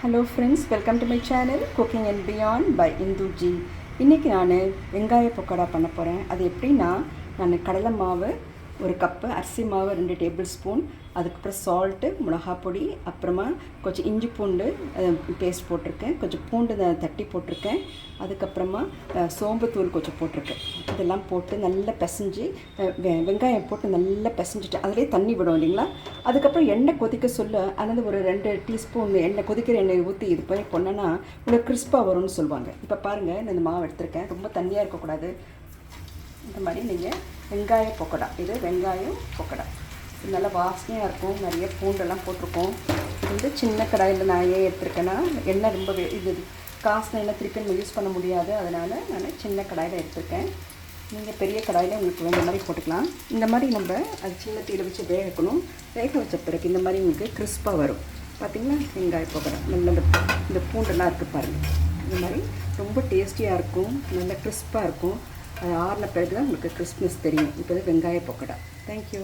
Hello friends, welcome to my channel cooking and beyond by Indhuji. இன்றைக்கி நான் வெங்காய பக்கோடா பண்ண போகிறேன். அது எப்படின்னா, நான் கடலை மாவு 1 கப்பு, அரிசி மாவு 2 டேபிள் ஸ்பூன், அதுக்கப்புறம் சால்ட்டு, மிளகாப்பொடி, அப்புறமா கொஞ்சம் இஞ்சி பூண்டு பேஸ்ட் போட்டிருக்கேன், கொஞ்சம் பூண்டு தட்டி போட்டிருக்கேன், அதுக்கப்புறமா சோம்புத்தூள் கொஞ்சம் போட்டிருக்கேன். இதெல்லாம் போட்டு நல்லா பிசைஞ்சு வெங்காயம் போட்டு நல்லா பிசைஞ்சிட்டு அதிலே தண்ணி விடும் இல்லைங்களா. அதுக்கப்புறம் எண்ணெய் கொதிக்க சொல்ல அதாவது ஒரு 2 டீஸ்பூன் எண்ணெய், கொதிக்கிற எண்ணெய் ஊற்றி இது பண்ணி பண்ணோன்னா உங்களுக்கு கிறிஸ்பாக வரும்னு சொல்லுவாங்க. இப்போ பாருங்கள், நான் இந்த மாவு எடுத்திருக்கேன். ரொம்ப தண்ணியாக இருக்கக்கூடாது. இந்த மாதிரி நீங்கள் வெங்காய பக்கோடா, இது வெங்காயம் பக்கோடா, இது நல்லா வாசனையாக இருக்கும். நிறைய பூண்டெல்லாம் போட்டிருக்கோம். இது வந்து சின்ன கடாயில் நான் ஏன் எடுத்திருக்கேன்னா, எண்ணெய் ரொம்ப இது காசு எண்ணெய் திருப்பி நம்ம யூஸ் பண்ண முடியாது, அதனால் நான் சின்ன கடாயில் எடுத்திருக்கேன். நீங்கள் பெரிய கடாயில் உங்களுக்கு வேண்டிய மாதிரி போட்டுக்கலாம். இந்த மாதிரி நம்ம அது சின்ன தீயில் வச்சு வேக வைக்கணும். வேக வச்ச பிறகு இந்த மாதிரி உங்களுக்கு கிறிஸ்பாக வரும். பார்த்திங்கன்னா, வெங்காய பக்கோடா நல்ல இந்த பூண்டெல்லாம் இருக்குது பாருங்கள். இந்த மாதிரி ரொம்ப டேஸ்டியாக இருக்கும், நல்ல கிறிஸ்பாக இருக்கும். அது ஆறின பிறகு தான் உங்களுக்கு கிறிஸ்மஸ் தெரியும். இப்போ வெங்காய பக்கோடா. தேங்க்யூ.